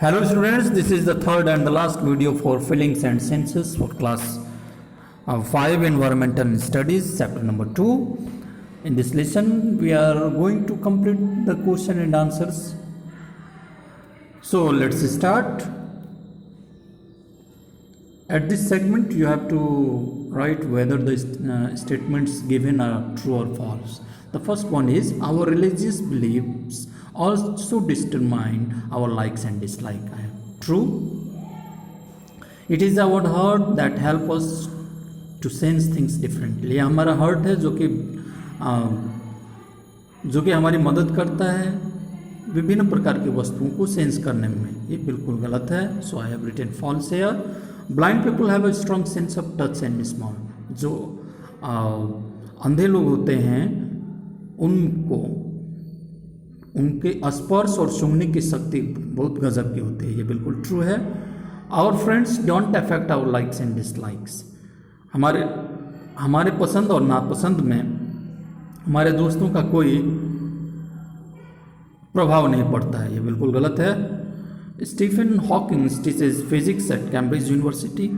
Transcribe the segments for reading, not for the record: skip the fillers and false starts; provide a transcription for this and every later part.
Hello students, this is the third and the last video for feelings and senses for class 5 environmental studies chapter number 2. In this lesson we are going to complete the question and answers. So let's start. At this segment you have to write whether the statements given are true or false. The first one is our religious beliefs also determine our likes and dislikes. True. It is our heart that help us to sense things differently. हमारा heart है जो कि हमारी मदद करता है विभिन्न प्रकार की वस्तुओं को सेंस करने में. ये बिल्कुल गलत है. So I have written false here. Blind people have a strong sense of touch and smell. जो अंधे लोग होते हैं उनको उनके स्पर्श और सूंघने की शक्ति बहुत गजब की होती है. ये बिल्कुल ट्रू है. Our friends don't affect our likes and dislikes. हमारे पसंद और नापसंद में हमारे दोस्तों का कोई प्रभाव नहीं पड़ता है. ये बिल्कुल गलत है. Stephen Hawkings teaches physics at Cambridge University.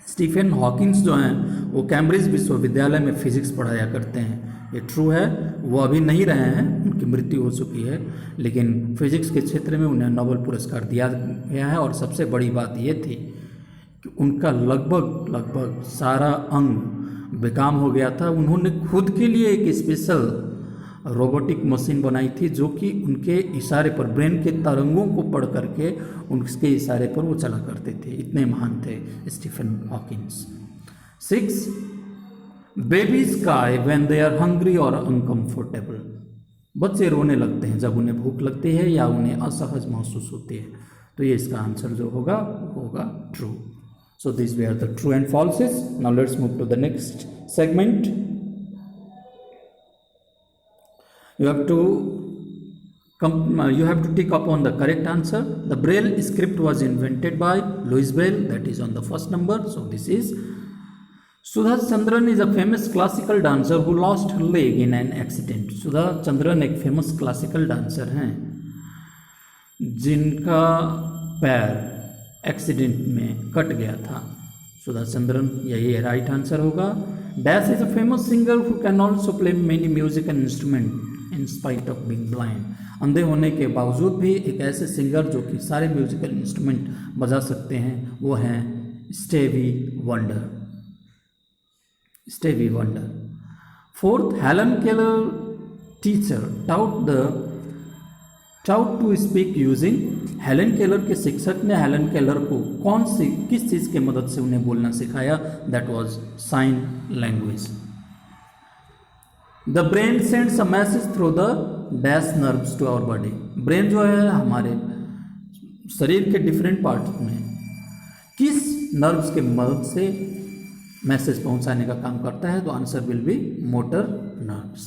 Stephen Hawkings जो हैं वो कैम्ब्रिज विश्वविद्यालय में फिजिक्स पढ़ाया करते हैं. ये ट्रू है. वो अभी नहीं रहे हैं, उनकी मृत्यु हो चुकी है, लेकिन फिजिक्स के क्षेत्र में उन्हें नोबेल पुरस्कार दिया गया है. और सबसे बड़ी बात ये थी कि उनका लगभग सारा अंग बेकाम हो गया था. उन्होंने खुद के लिए एक स्पेशल रोबोटिक मशीन बनाई थी जो कि उनके इशारे पर ब्रेन के तरंगों को पढ़ करके उनके इशारे पर वो चला करते थे. इतने महान थे Stephen Hawkins. 6. Babies cry when they are hungry और अनकंफर्टेबल. बच्चे रोने लगते हैं जब उन्हें भूख लगती है या उन्हें असहज महसूस होती है. तो ये इसका आंसर जो होगा true. So this they are the true and falses. Now let's move to the next segment. You have to tick upon the correct answer. The Braille script was invented by Louis Braille. That is on the first number. So this is Sudha Chandran is a famous classical dancer who lost her leg in an accident. Sudha Chandran एक famous classical dancer हैं जिनका पैर accident में cut गया था. सुधा चंद्रन, यही right answer होगा. Dash is a famous singer who can also play many musical instrument in spite of being blind. अंधे होने के बावजूद भी एक ऐसे सिंगर जो कि सारे म्यूजिकल इंस्ट्रूमेंट बजा सकते हैं वो हैं Stevie Wonder. 4th, Helen Keller teacher taught to speak using. Helen Keller के शिक्षक ने हेलन केलर को किस चीज़ के मदद से उन्हें बोलना सिखाया. That was sign language. The brain sends a message through the dash nerves to our body. Brain जो है हमारे शरीर के डिफरेंट पार्ट में किस नर्व्स के मदद से मैसेज पहुंचाने का काम करता है. तो answer will B motor nerves.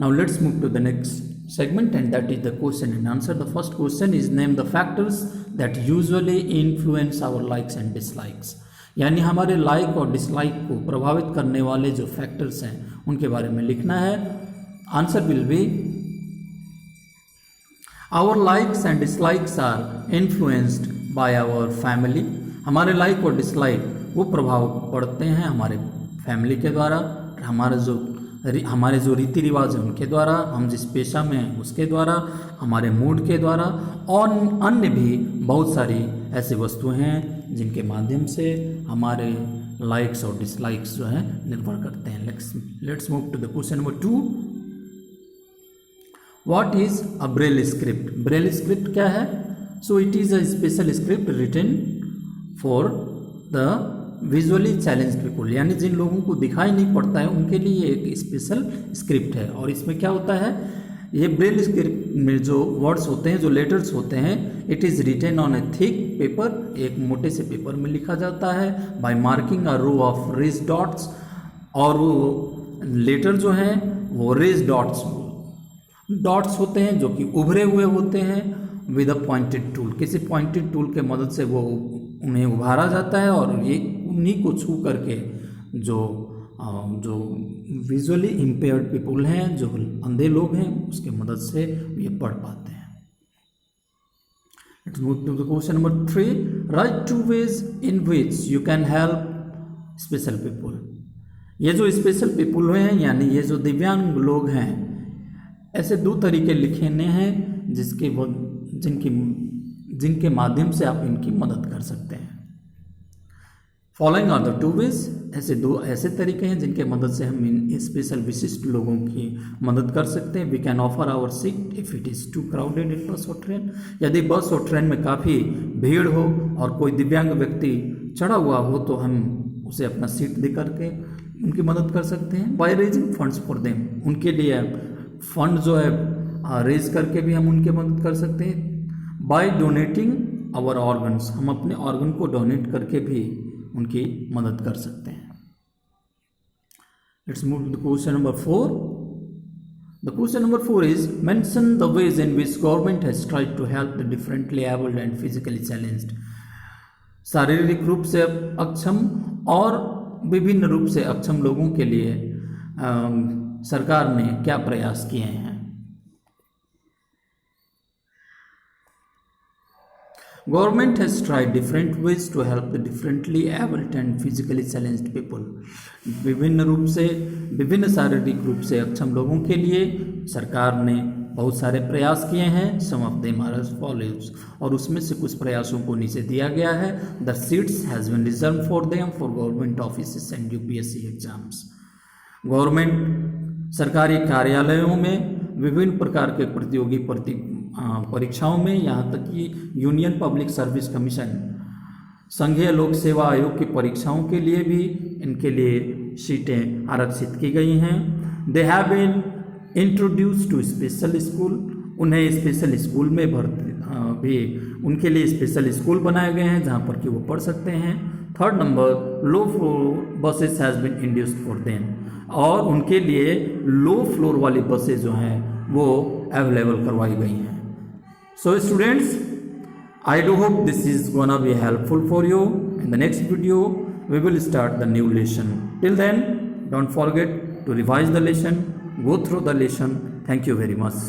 Now let's move to the next segment, and that is the question and answer. The first question is name the factors that usually influence our likes and dislikes. यानी हमारे like और dislike को प्रभावित करने वाले जो factors हैं उनके बारे में लिखना है. Answer will be our likes and dislikes are influenced by our family. हमारे लाइक और डिसलाइक वो प्रभाव पड़ते हैं हमारे फैमिली के द्वारा, हमारे जो रीति रिवाज हैं उनके द्वारा, हम जिस पेशा में हैं उसके द्वारा, हमारे मूड के द्वारा, और अन्य भी बहुत सारी ऐसी वस्तुएं हैं जिनके माध्यम से हमारे लाइक्स और डिसलाइक्स जो हैं निर्भर करते हैं. Let's move to the question number 2. What is a Braille script. Braille script क्या है. So it is a special script written for the visually challenge people. यानी जिन लोगों को दिखाई नहीं पड़ता है उनके लिए एक स्पेशल स्क्रिप्ट है. और इसमें क्या होता है, ये ब्रेल स्क्रिप्ट में जो वर्ड्स होते हैं, जो लेटर्स होते हैं, it is written on a thick paper. एक मोटे से पेपर में लिखा जाता है by marking a row of raised dots. और वो लेटर जो हैं वो रेज डॉट्स होते हैं जो कि उभरे हुए होते हैं विद अ पॉइंटेड टूल. किसी पॉइंटेड टूल के मदद से वो उन्हें उभारा जाता है और ये उन्हीं को छू करके जो विजुअली इम्पेयर्ड पीपल हैं, जो अंधे लोग हैं, उसके मदद से ये पढ़ पाते हैं. Let's move to the question number 3. Write 2 ways in which you can help special people. ये जो स्पेशल पीपुल हैं यानी ये जो दिव्यांग लोग हैं, ऐसे 2 तरीके लिखने हैं जिनके माध्यम से आप इनकी मदद कर सकते हैं. Following are the 2 ways. ऐसे तरीके हैं जिनके मदद से हम इन स्पेशल विशिष्ट लोगों की मदद कर सकते हैं. We can offer our seat if it is too crowded in bus और ट्रेन. यदि बस और ट्रेन में काफ़ी भीड़ हो और कोई दिव्यांग व्यक्ति चढ़ा हुआ हो तो हम उसे अपना सीट दे करके उनकी मदद कर सकते हैं. By raising funds for them. उनके लिए फंड जो है रेज करके भी हम उनकी मदद कर सकते हैं. By donating our organs. हम अपने ऑर्गन को डोनेट करके भी उनकी मदद कर सकते हैं. Let's move to the question number 4. The question number 4 is mention the ways in which government has tried to help the differently abled and physically challenged. शारीरिक रूप से अक्षम और विभिन्न रूप से अक्षम लोगों के लिए सरकार ने क्या प्रयास किए हैं. Government has tried different ways to help the differently abled and physically challenged people. विभिन्न शारीरिक रूप से अक्षम लोगों के लिए सरकार ने बहुत सारे प्रयास किए हैं. Some of them are as follows. और उसमें से कुछ प्रयासों को नीचे दिया गया है. The seats has been reserve for them for government offices and UPSC exams. Government सरकारी कार्यालयों में विभिन्न प्रकार के प्रतियोगी परीक्षाओं में, यहाँ तक कि यूनियन पब्लिक सर्विस कमीशन संघीय लोक सेवा आयोग की परीक्षाओं के लिए भी इनके लिए सीटें आरक्षित की गई हैं. They have been introduce to special school. उन्हें स्पेशल स्कूल में भी उनके लिए स्पेशल स्कूल बनाए गए हैं जहाँ पर कि वो पढ़ सकते हैं. 3rd number, low floor buses has been induced for them. और उनके लिए लो फ्लोर वाली बसें जो हैं वो अवेलेबल करवाई गई हैं. So students, I do hope this is gonna be helpful for you. In the next video, we will start the new lesson. Till then, don't forget to revise the lesson, go through the lesson. Thank you very much.